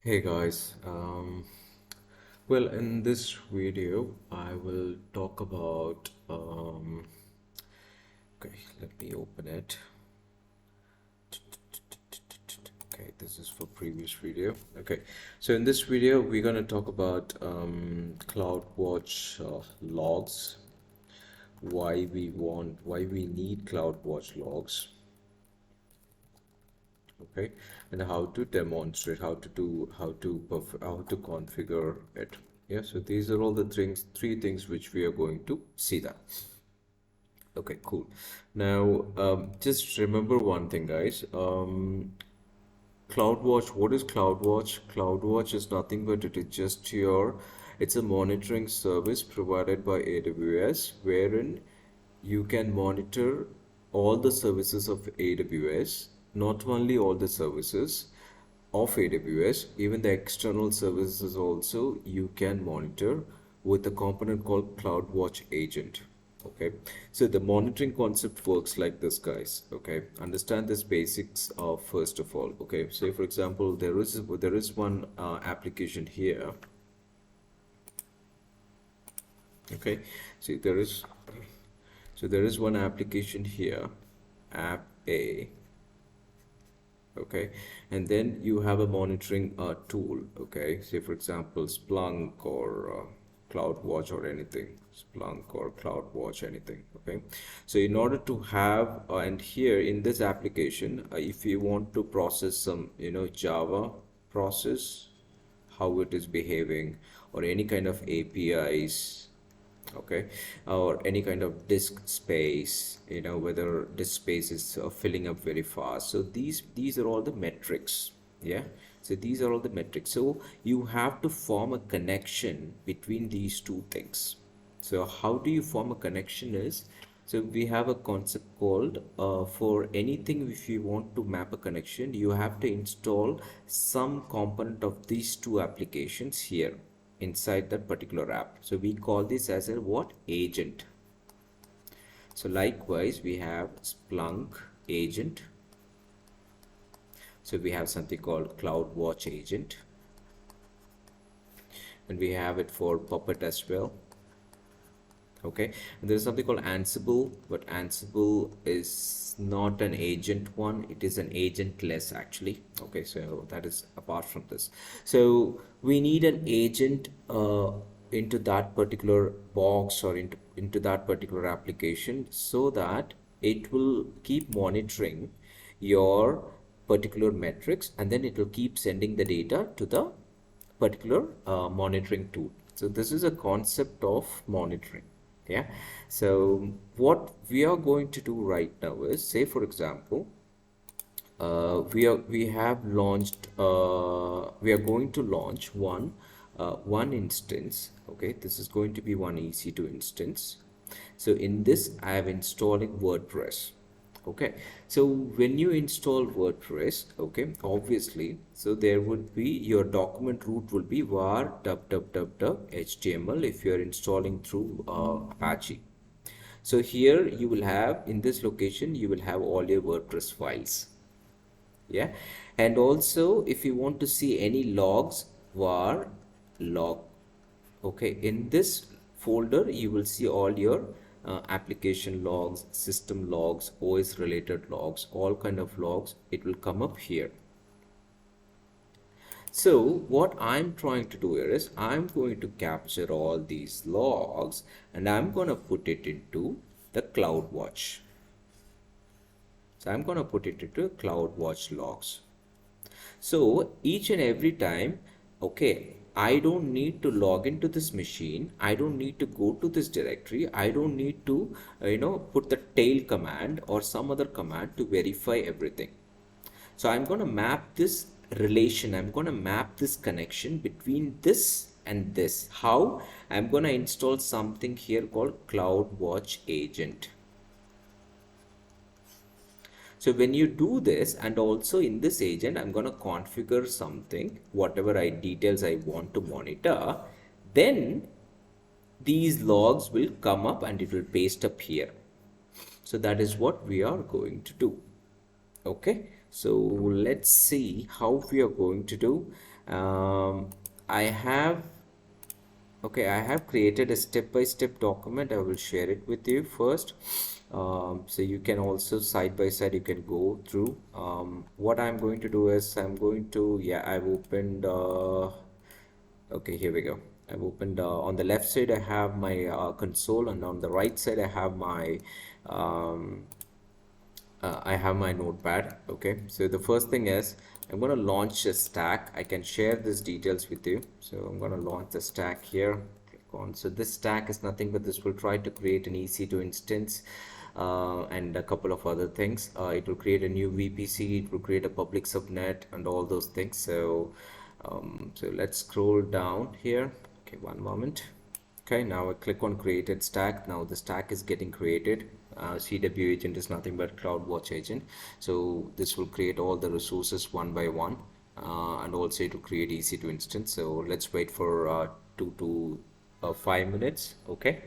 Hey guys, well, in this video, I will talk about, okay, let me open it. Okay, this is for previous video. Okay, so in this video, we're going to talk about CloudWatch logs, why we need CloudWatch logs, okay, and how to demonstrate, how to configure it. Yeah, so these are all the three things which we are going to see that. Okay, cool. Now, just remember one thing, guys. CloudWatch, what is CloudWatch? CloudWatch is nothing but it's a monitoring service provided by AWS, wherein you can monitor all the services of AWS, not only all the services of AWS, even the external services also you can monitor with a component called CloudWatch Agent. Okay, so the monitoring concept works like this, guys. Okay, understand this basics of first of all. Okay, say for example, there is one application here. Okay, see there is one application here, app A. Okay, and then you have a monitoring tool. Okay, say for example Splunk or CloudWatch or anything, Splunk or CloudWatch, anything. Okay, so in order to have and here in this application, if you want to process some Java process, how it is behaving, or any kind of APIs, okay, or any kind of disk space, whether disk space is filling up very fast. So these are all the metrics. Yeah, so these are all the metrics. So you have to form a connection between these two things. So how do you form a connection is, so we have a concept called for anything, if you want to map a connection, you have to install some component of these two applications here inside that particular app. So we call this as a what? Agent. So likewise, we have Splunk agent. So we have something called CloudWatch agent, and we have it for Puppet as well. Okay, and there's something called Ansible, but Ansible is not an agent one, it is an agentless actually. Okay, so that is apart from this. So we need an agent into that particular box, or into that particular application, so that it will keep monitoring your particular metrics, and then it will keep sending the data to the particular monitoring tool. So this is a concept of monitoring. Yeah, so what we are going to do right now is, say for example, we have launched we are going to launch one instance. Okay, this is going to be one EC2 instance. So in this I am installing WordPress. Okay, so when you install WordPress, okay, obviously, so there would be your document root will be var html if you are installing through Apache. So here you will have, in this location you will have all your WordPress files. Yeah, and also if you want to see any logs, var log. Okay, in this folder you will see all your application logs, system logs, OS related logs, all kind of logs. It will come up here. So what I'm trying to do here is, I'm going to capture all these logs and I'm going to put it into the CloudWatch. So I'm going to put it into CloudWatch logs. So each and every time, okay, I don't need to log into this machine. I don't need to go to this directory. I don't need to, put the tail command or some other command to verify everything. So I'm going to map this relation. I'm going to map this connection between this and this. How? I'm going to install something here called CloudWatch agent. So when you do this, and also in this agent, I'm going to configure something, whatever details I want to monitor, then these logs will come up and it will paste up here. So that is what we are going to do. Okay, So let's see how we are going to do. Um, I have Okay, I have created a step-by-step document. I will share it with you first. So you can also side by side, you can go through. What I'm going to do is yeah, I've opened, okay, here we go. I've opened, on the left side, I have my console, and on the right side, um, I have my notepad. Okay, so the first thing is I'm going to launch a stack. I can share these details with you. So I'm going to launch the stack here. Click on. So this stack is nothing but this will try to create an EC2 instance and a couple of other things. It will create a new VPC. It will create a public subnet and all those things. So let's scroll down here. Okay, one moment. Okay, now I click on created stack. Now the stack is getting created. CW agent is nothing but CloudWatch agent. So this will create all the resources one by one, and also to create EC2 instance. So let's wait for 2 to 5 minutes. Okay.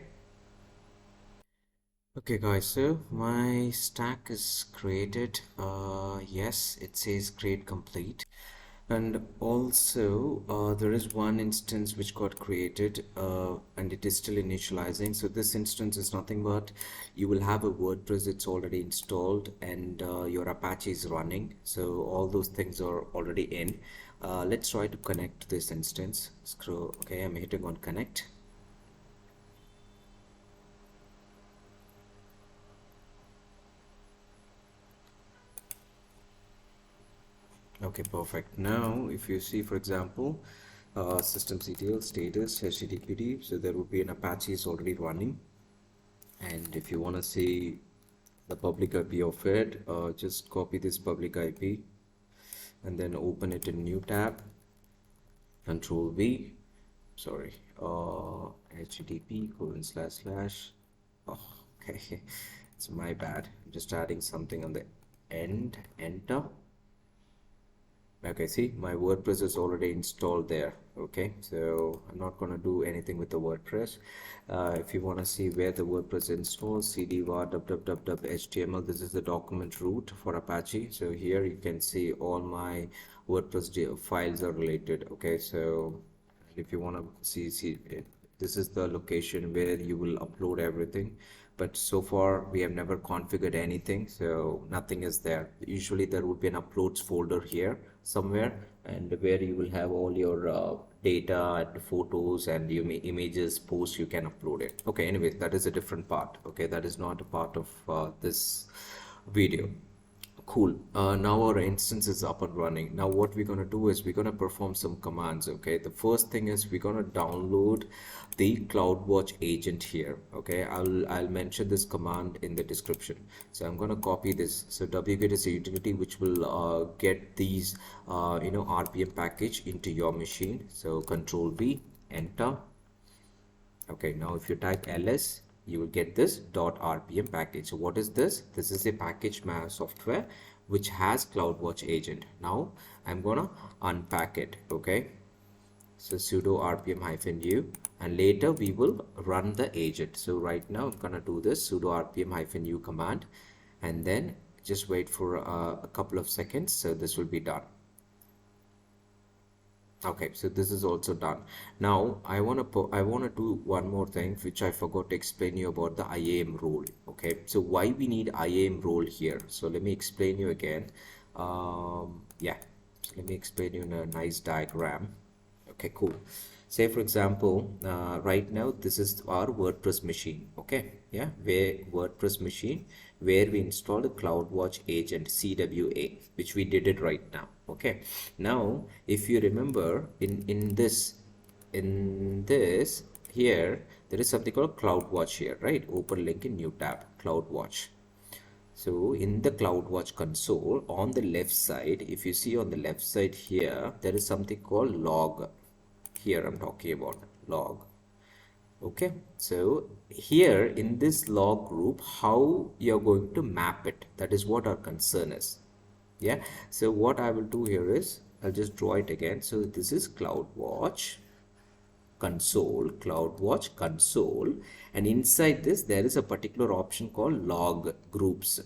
Okay guys, so my stack is created. Yes, it says create complete. And also, there is one instance which got created and it is still initializing. So this instance is nothing but you will have a WordPress, it's already installed, and your Apache is running. So all those things are already in. Let's try to connect this instance. Scroll. Okay, I'm hitting on connect. Okay, perfect. Now, if you see, for example, systemctl status httpd, so there will be an Apache is already running. And if you want to see the public IP of it, just copy this public IP and then open it in new tab, Control V, sorry, http:// oh, okay, it's my bad. I'm just adding something on the end, enter. Okay, see, my WordPress is already installed there. Okay, so I'm not going to do anything with the WordPress. If you want to see where the WordPress installs, cd var www.html, this is the document root for Apache. So here you can see all my WordPress files are related. Okay, so if you want to see it, this is the location where you will upload everything, but so far we have never configured anything, so nothing is there. Usually there would be an uploads folder here somewhere, and where you will have all your data and photos and images posts, you can upload it. Okay, anyways, that is a different part. Okay, that is not a part of this video. Cool. Now our instance is up and running. Now what we're going to do is we're going to perform some commands. Okay. The first thing is we're going to download the CloudWatch agent here. Okay. I'll mention this command in the description. So I'm going to copy this. So wget is a utility which will get these RPM package into your machine. So Control V, enter. Okay, now if you type ls, you will get this .rpm package. So what is this? This is a package software which has CloudWatch agent. Now I'm gonna unpack it. Okay, so sudo rpm-u, and later we will run the agent. So right now I'm gonna do this sudo rpm-u command, and then just wait for a couple of seconds. So this will be done. Okay, so this is also done. Now I want to do one more thing which I forgot to explain you about the IAM role. Okay, so why we need IAM role here? So let me explain you again. Yeah, so let me explain you in a nice diagram. Okay, cool. Say for example, right now this is our WordPress machine. Okay, yeah, where WordPress machine where we install the CloudWatch agent CWA, which we did it right now. Okay, now if you remember in this here there is something called CloudWatch here, right? Open link in new tab, CloudWatch. So in the CloudWatch console on the left side, if you see on the left side here, there is something called log. Here I'm talking about log. Okay, so here in this log group, how you're going to map it, that is what our concern is. Yeah, so what I will do here is I'll just draw it again. So this is CloudWatch console, and inside this there is a particular option called log groups.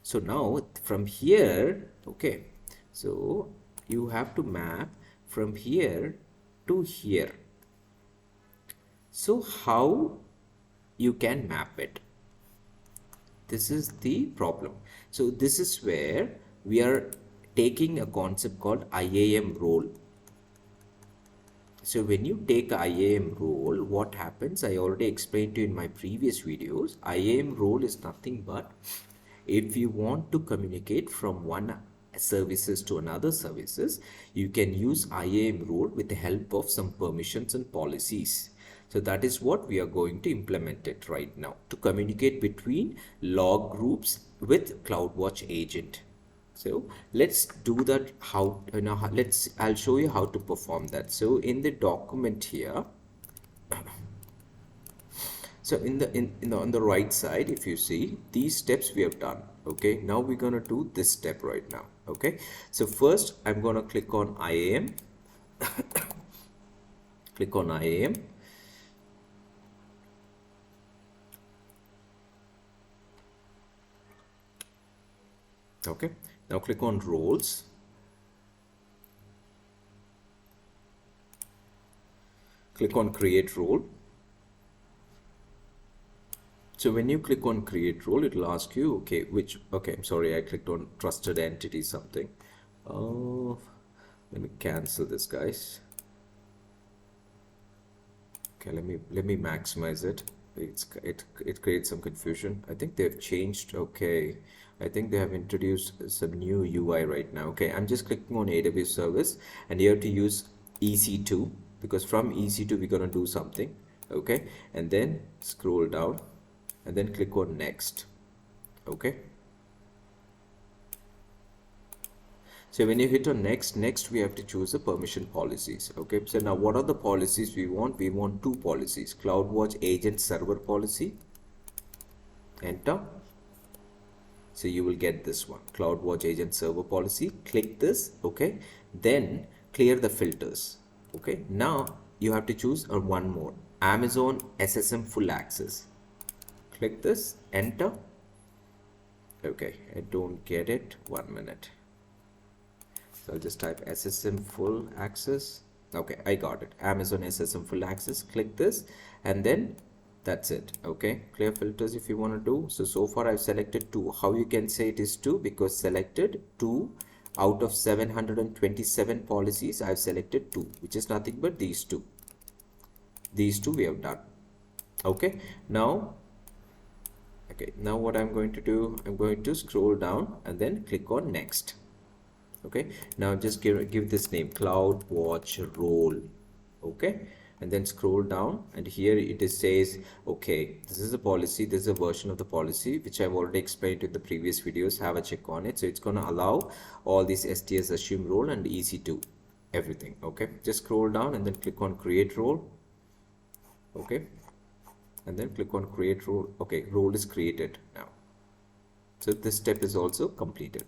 So now from here, okay, so you have to map from here to here. So how you can map it? This is the problem. So this is where we are taking a concept called IAM role. So when you take IAM role, what happens? I already explained to you in my previous videos. IAM role is nothing but if you want to communicate from one services to another services, you can use IAM role with the help of some permissions and policies. So that is what we are going to implement it right now to communicate between log groups with CloudWatch agent. So let's do that. How, I'll show you how to perform that. So in the document here, so on the right side, if you see these steps we have done, okay, now we're going to do this step right now. Okay, so first I'm going to click on IAM, click on IAM. Okay, now click on roles. Click on create role. So when you click on create role, it will ask you, okay, I'm sorry, I clicked on trusted entity something. Oh, let me cancel this, guys. Okay, let me maximize it. It creates some confusion. I think they've changed. Okay, I think they have introduced some new UI right now. Okay, I'm just clicking on AWS service, and you have to use EC2 because from EC2 we're gonna do something. Okay, and then scroll down and then click on next. Okay, so when you hit on next, we have to choose the permission policies. Okay, so now what are the policies we want? We want two policies: CloudWatch agent server policy. Enter. So you will get this one, CloudWatch agent server policy. Click this. Okay, then clear the filters. Okay, now you have to choose one more, Amazon SSM full access. Click this, enter. Okay, I don't get it. 1 minute. So I'll just type SSM full access. Okay, I got it. Amazon SSM full access. Click this, and then that's it. Okay, clear filters if you want to do. So far I've selected 2. How you can say it is 2? Because selected 2 out of 727 policies. I've selected 2, which is nothing but these 2. These 2 we have done. Okay, now what I'm going to do, I'm going to scroll down and then click on next. Okay, now just give this name, CloudWatch role. Okay, and then scroll down, and here it says, okay, this is a policy, this is a version of the policy which I've already explained in the previous videos. Have a check on it. So it's going to allow all these STS assume role and EC2 everything. Okay, just scroll down and then click on create role. Okay, and then click on create role. Okay, role is created now. So this step is also completed.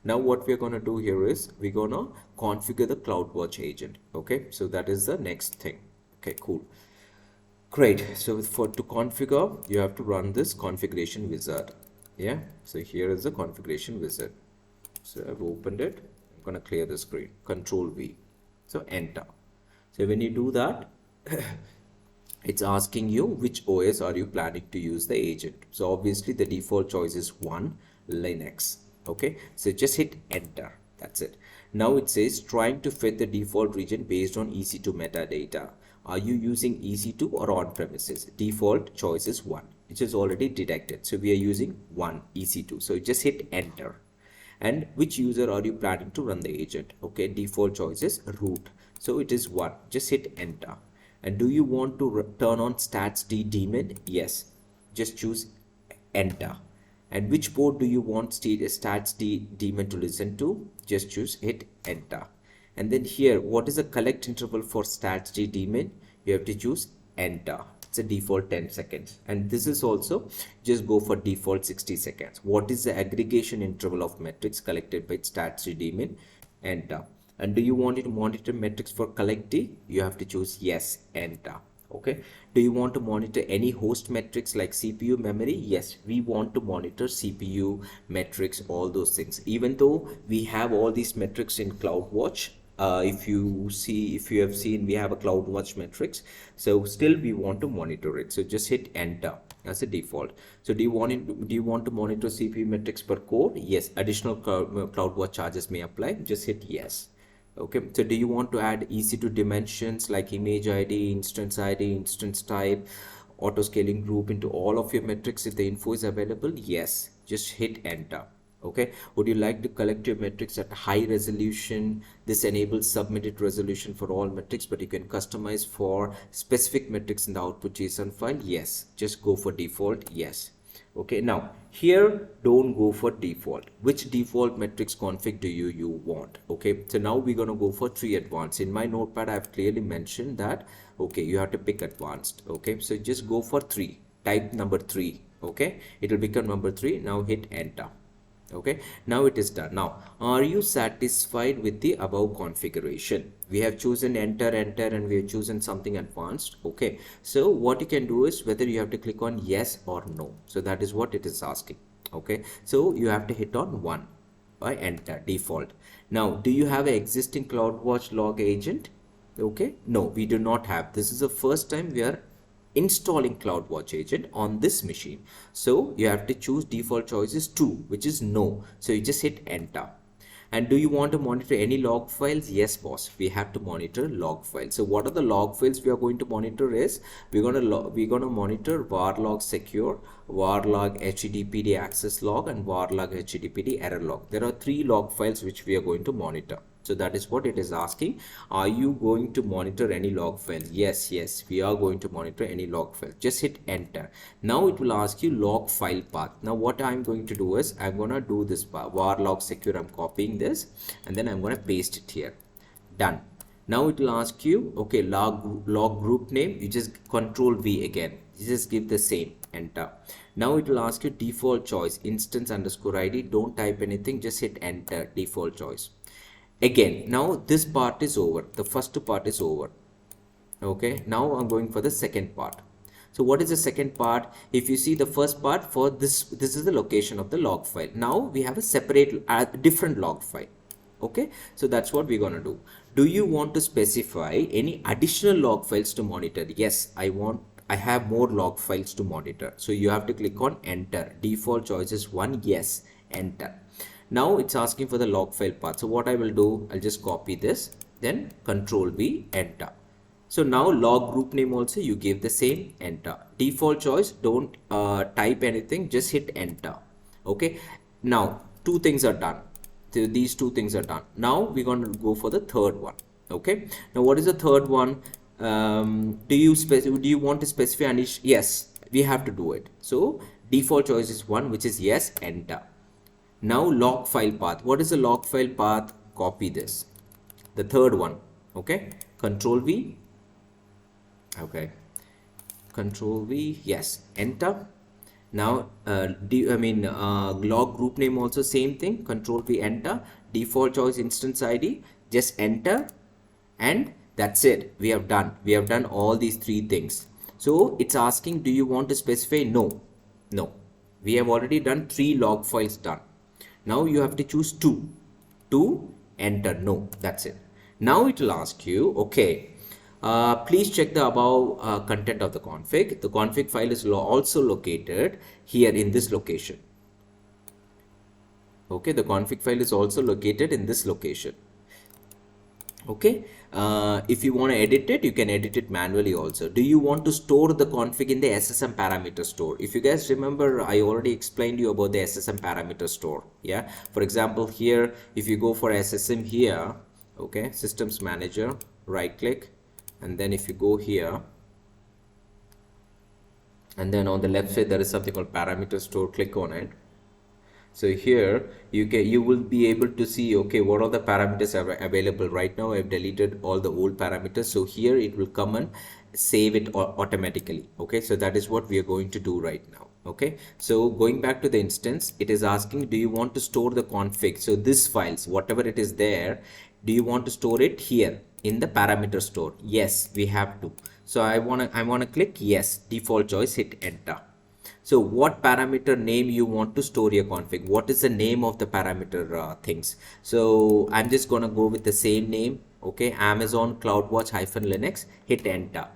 Now what we're going to do here is we're going to configure the CloudWatch agent. Okay, so that is the next thing. Okay, cool. Great. So to configure, you have to run this configuration wizard. Yeah, so here is the configuration wizard. So I've opened it. I'm going to clear the screen. Control V. So enter. So when you do that, it's asking you which OS are you planning to use the agent. So obviously the default choice is 1, Linux. Okay, so just hit enter. That's it. Now it says trying to fit the default region based on EC2 metadata. Are you using EC2 or on premises? Default choice is 1, which is already detected. So we are using 1 EC2. So just hit enter. And which user are you planning to run the agent? Okay, default choice is root. So it is 1. Just hit enter. And do you want to turn on statsd daemon? Yes. Just choose enter. And which port do you want statsd daemon to listen to? Just choose hit enter. And then here, what is the collect interval for statsd daemon? You have to choose enter. It's a default 10 seconds. And this is also just go for default 60 seconds. What is the aggregation interval of metrics collected by statsd daemon? Enter. And do you want it to monitor metrics for collect D? You have to choose yes, enter. Okay, do you want to monitor any host metrics like CPU memory? Yes, we want to monitor CPU metrics, all those things. Even though we have all these metrics in CloudWatch, if you have seen, we have a CloudWatch metrics. So still we want to monitor it. So just hit enter as a default. So do you want to monitor CPU metrics per core? Yes, additional CloudWatch charges may apply. Just hit yes. Okay, so do you want to add EC2 dimensions like image ID, instance type, auto scaling group into all of your metrics if the info is available? Yes, just hit enter. Okay, would you like to collect your metrics at high resolution? This enables submitted resolution for all metrics, but you can customize for specific metrics in the output JSON file. Yes, just go for default. Yes. Okay, now here don't go for default. Which default metrics config do you want? Okay, so now we're going to go for 3 advanced. In my notepad I've clearly mentioned that okay, you have to pick advanced. Okay, so just go for 3, type number 3. Okay, it will become number 3. Now hit enter. Okay, now it is done. Now are you satisfied with the above configuration? We have chosen enter and we have chosen something advanced. Okay, so what you can do is whether you have to click on yes or no. So that is what it is asking. Okay, so you have to hit on 1 by enter default. Now do you have an existing CloudWatch log agent? Okay, no, we do not have. This is the first time we are installing CloudWatch agent on this machine. So you have to choose default choices 2, which is no. So you just hit enter. And do you want to monitor any log files? Yes, boss. We have to monitor log files. So what are the log files we are going to monitor is we're going to monitor varlog secure, varlog HTTPD access log, and varlog HTTPD error log. There are 3 log files which we are going to monitor. So that is what it is asking. Are you going to monitor any log file? Yes, yes, we are going to monitor any log file. Just hit enter. Now it will ask you log file path. Now what I'm going to do is I'm going to do this var log secure. I'm copying this and then I'm going to paste it here. Done. Now it will ask you, okay, log group name. You just control V again. You just give the same, enter. Now it will ask you default choice, instance underscore ID. Don't type anything, just hit enter, default choice. Again, now this part is over. The first part is over. Okay, now I'm going for the second part. So what is the second part? If you see the first part, for this is the location of the log file. Now we have a separate different log file. Okay, so that's what we're gonna do. Do you want to specify any additional log files to monitor? Yes, I have more log files to monitor. So you have to click on enter. Default choice is 1. Yes, enter. Now it's asking for the log file path. So what I will do, I'll just copy this, then control V, enter. So now log group name also you give the same, enter. Default choice, don't type anything, just hit enter. Okay, now 2 things are done. So these 2 things are done. Now we're going to go for the third one. Okay, now what is the third one? Do you want to specify an issue? Yes, we have to do it. So default choice is 1, which is yes, enter. Now log file path. What is the log file path? Copy this. The third one. Okay. Control V. Okay. Control V. Yes. Enter. Now log group name also same thing. Control V, enter. Default choice instance ID. Just enter. And that's it. We have done. We have done all these 3 things. So it's asking, do you want to specify? No. No. We have already done 3 log files done. Now you have to choose 2 to enter. No, that's it. Now it will ask you, okay, please check the above content of the config. The config file is also located here in this location. Okay, the config file is also located in this location. Okay, if you want to edit it, you can edit it manually also. Do you want to store the config in the SSM parameter store? If you guys remember, I already explained you about the SSM parameter store. Yeah, for example, here if you go for SSM here, okay, systems manager, right click, and then if you go here, and then on the left side there is something called parameter store. Click on it. So here you will be able to see, okay, what are the parameters are available right now. I've deleted all the old parameters. So here it will come and save it automatically. Okay, so that is what we are going to do right now. Okay, so going back to the instance, it is asking, do you want to store the config? So this files, whatever it is there, do you want to store it here in the parameter store? Yes, we have to. So I wanna click yes, default choice, hit enter. So what parameter name you want to store your config? What is the name of the parameter things? So I'm just gonna go with the same name. Okay, Amazon CloudWatch Linux, hit enter.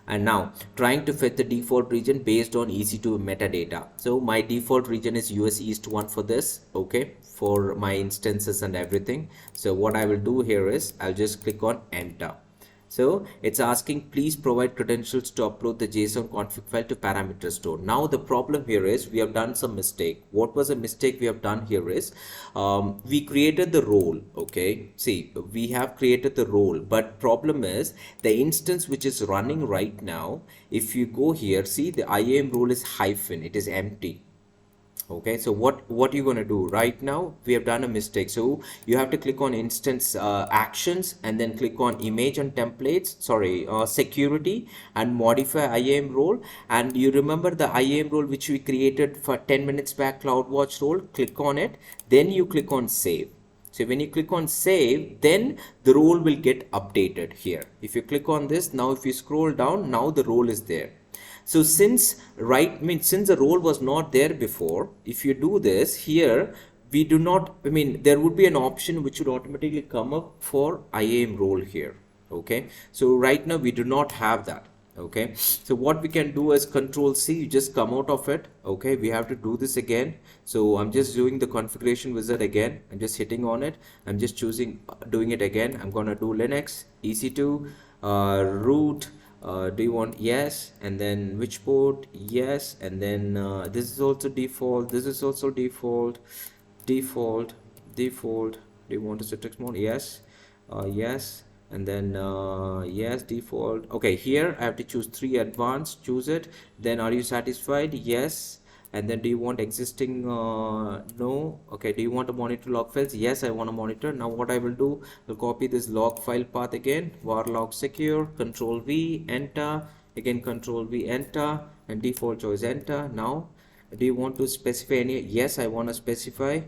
And now trying to fit the default region based on EC2 metadata. So my default region is US East 1 for this, okay, for my instances and everything. So what I will do here is I'll just click on enter. So it's asking, please provide credentials to upload the JSON config file to parameter store. Now the problem here is we have done some mistake. What was a mistake we have done here is we created the role. Okay, see, we have created the role, but problem is the instance which is running right now. If you go here, see the IAM role is hyphen, it is empty. Okay, so what you're going to do right now, we have done a mistake. So you have to click on instance actions and then click on image and templates, sorry, security, and modify IAM role. And you remember the IAM role which we created for 10 minutes back, CloudWatch role, click on it, then you click on save. So when you click on save, then the role will get updated here. If you click on this, now if you scroll down, now the role is there. So since since the role was not there before, if you do this here, we do not, there would be an option which would automatically come up for IAM role here. Okay, so right now we do not have that. Okay, so what we can do is Control C, you just come out of it. Okay, we have to do this again. So I'm just doing the configuration wizard again. I'm just hitting on it. I'm just choosing doing it again. I'm gonna do Linux EC2 root. Do you want yes, and then which port? Yes, and then this is also default, this is also default. Default. Do you want to set text mode? Yes, yes, and then yes, default. Okay, here I have to choose 3 advanced, choose it. Then are you satisfied? Yes. And then do you want existing? No. Okay, do you want to monitor log files? Yes, I want to monitor. Now what I will do, I'll copy this log file path again, var log secure, Control V, enter, again Control V, enter, and default choice, enter. Now do you want to specify any? Yes, I want to specify.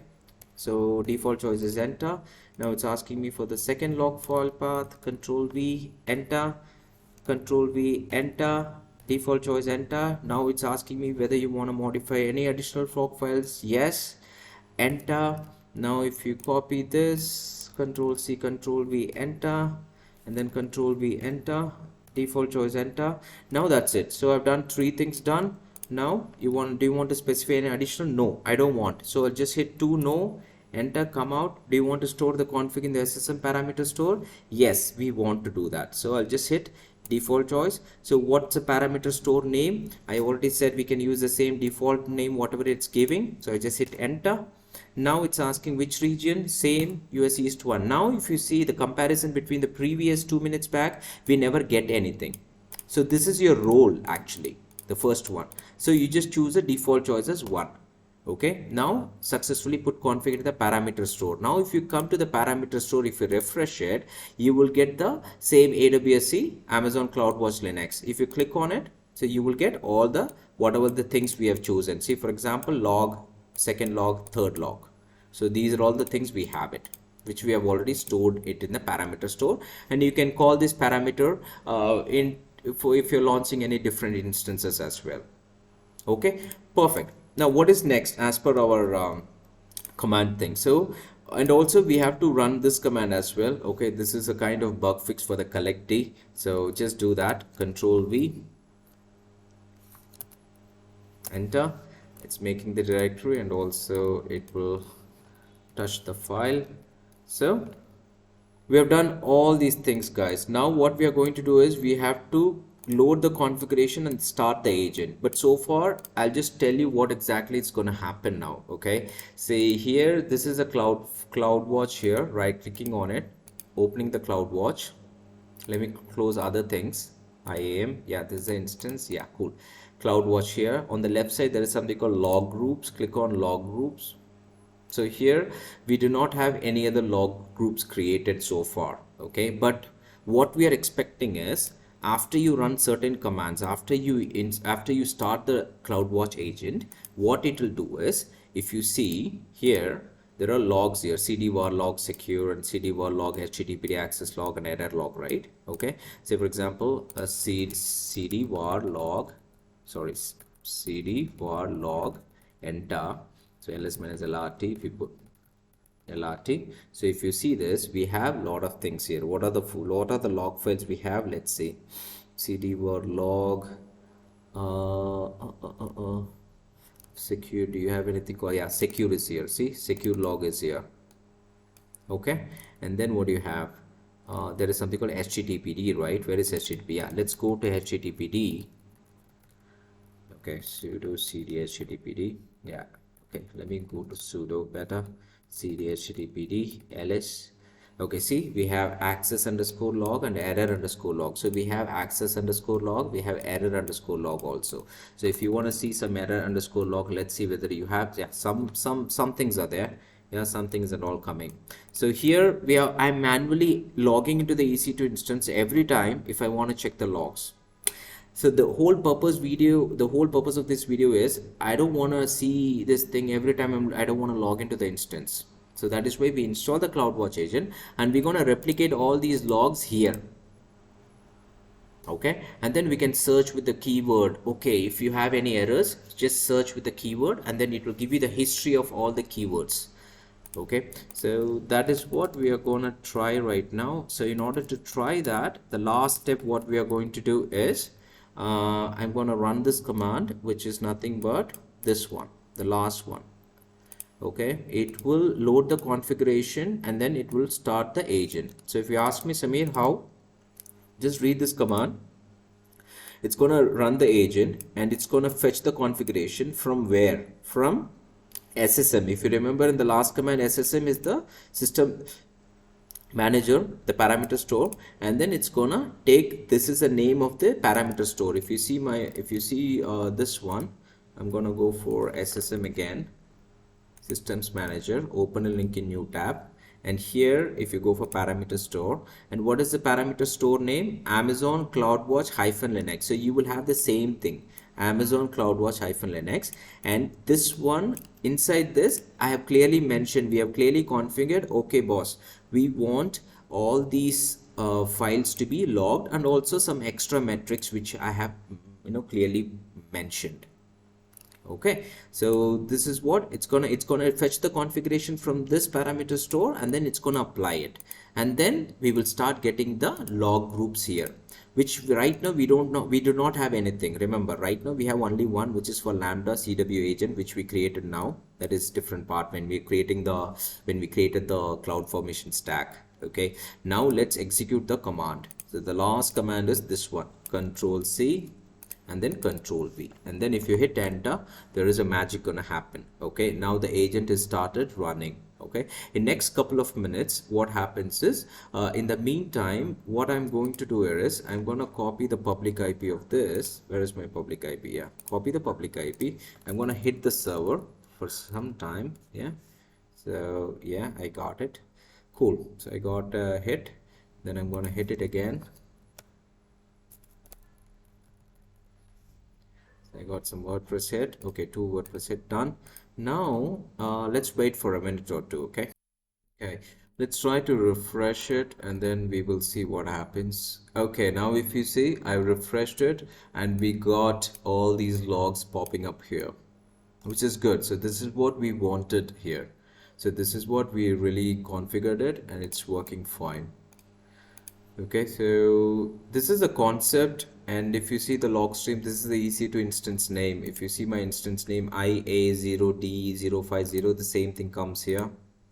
So default choice is enter. Now it's asking me for the second log file path, Control V, enter, Control V, enter, default choice, enter. Now it's asking me whether you want to modify any additional log files. Yes, enter. Now if you copy this, Control C, Control V, enter, and then Control V, enter, default choice, enter. Now that's it. So I've done 3 things done. Now do you want to specify any additional? No, I don't want. So I'll just hit 2, no, enter, come out. Do you want to store the config in the SSM parameter store? Yes, we want to do that. So I'll just hit default choice. So what's the parameter store name? I already said we can use the same default name whatever it's giving. So I just hit enter. Now it's asking which region, same US East 1. Now if you see the comparison between the previous 2 minutes back, we never get anything. So this is your role actually, the first one. So you just choose a default choice as 1. Okay, now successfully put config into the parameter store. Now if you come to the parameter store, if you refresh it, you will get the same AWS Amazon CloudWatch Linux. If you click on it, so you will get all the whatever the things we have chosen. See, for example, log, second log, third log. So these are all the things we have it, which we have already stored it in the parameter store. And you can call this parameter if you're launching any different instances as well. Okay, perfect. Now what is next as per our command thing? So, and also we have to run this command as well. Okay, this is a kind of bug fix for the collect D. So just do that, Control V, enter. It's making the directory and also it will touch the file. So we have done all these things, guys. Now what we are going to do is we have to load the configuration and start the agent. But so far I'll just tell you what exactly is going to happen now. Okay, say here, this is a CloudWatch here, right clicking on it, opening the CloudWatch. Let me close other things. IAM, yeah, this is the instance. Yeah, cool. CloudWatch here. On the left side there is something called log groups. Click on log groups. So here we do not have any other log groups created so far. Okay, but what we are expecting is after you run certain commands, after you start the CloudWatch agent, what it will do is, if you see here, there are logs here: cdvar log secure and cdvar log httpd access log and error log, right? Okay, say for example, a cdvar log, sorry, cdvar log enter. So ls minus lrt, if you put LRT. So if you see this, we have a lot of things here. What are the log files we have? Let's see. cdvar log secure. Do you have anything called? Yeah, secure is here. See, secure log is here. Okay, and then what do you have? There is something called httpd, right? Where is httpd? Yeah, let's go to httpd. Okay, sudo cd httpd. Yeah, okay, let me go to sudo beta cd httpd ls. Okay, see, we have access underscore log and error underscore log. So we have access underscore log, we have error underscore log also. So if you want to see some error underscore log, let's see whether you have, yeah, some things are there. Yeah, some things are all coming. So here I'm manually logging into the EC2 instance every time if I want to check the logs. So the whole purpose of this video is, I don't want to see this thing every time I don't want to log into the instance. So that is why we install the CloudWatch agent, and we're going to replicate all these logs here. Okay, and then we can search with the keyword. Okay, if you have any errors, just search with the keyword and then it will give you the history of all the keywords. Okay, so that is what we are going to try right now. So in order to try that, the last step what we are going to do is, I'm going to run this command, which is nothing but this one, the last one. Okay, it will load the configuration and then it will start the agent. So if you ask me, Samir, how, just read this command. It's going to run the agent and it's going to fetch the configuration from where? From SSM. If you remember in the last command, SSM is the system manager, the parameter store, and then it's gonna take, this is the name of the parameter store. If you see this one, I'm gonna go for SSM again, systems manager, open a link in new tab, and here if you go for parameter store, and what is the parameter store name? Amazon CloudWatch -Linux. So you will have the same thing, Amazon CloudWatch -Linux, and this one, inside this I have clearly mentioned, we have clearly configured, okay boss, we want all these files to be logged and also some extra metrics which I have clearly mentioned. Okay, so this is what it's gonna fetch the configuration from this parameter store and then it's gonna apply it, and then we will start getting the log groups here, which right now we do not have anything. Remember, right now we have only one, which is for lambda CW agent, which we created now. That is different part when we created the CloudFormation stack. Okay, now let's execute the command. So the last command is this one, Control C and then Control V, and then if you hit enter, there is a magic gonna happen. Okay, now the agent is started running. Okay, in next couple of minutes, what happens is, in the meantime, what I'm going to do here is, I'm gonna copy the public IP of this. Where is my public IP? Yeah, copy the public IP. I'm gonna hit the server for some time. Yeah, so yeah, I got it. Cool. So I got a hit, then I'm gonna hit it again. I got some WordPress hit. Okay, 2 WordPress hit done. Now let's wait for a minute or two. Okay, let's try to refresh it and then we will see what happens. Okay, now if you see, I refreshed it and we got all these logs popping up here, which is good. So this is what we wanted here. So this is what we really configured it and it's working fine. Okay, so this is the concept, and if you see the log stream, this is the EC2 instance name. If you see my instance name IA0D050, the same thing comes here.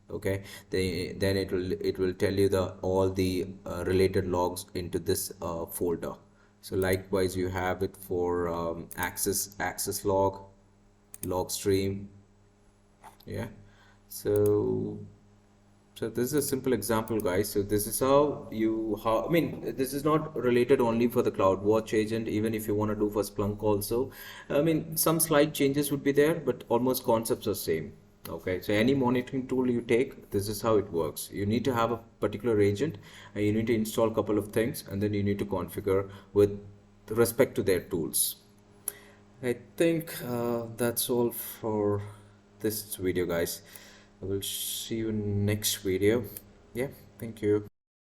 Okay, then it will tell you all the related logs into this folder. So likewise, you have it for access log stream. Yeah, so this is a simple example, guys. So this is how I mean, this is not related only for the CloudWatch agent, even if you want to do for Splunk also. I mean, some slight changes would be there, but almost concepts are same. Okay, so any monitoring tool you take, this is how it works. You need to have a particular agent and you need to install a couple of things and then you need to configure with respect to their tools. I think that's all for this video, guys. I will see you in next video. Yeah, thank you.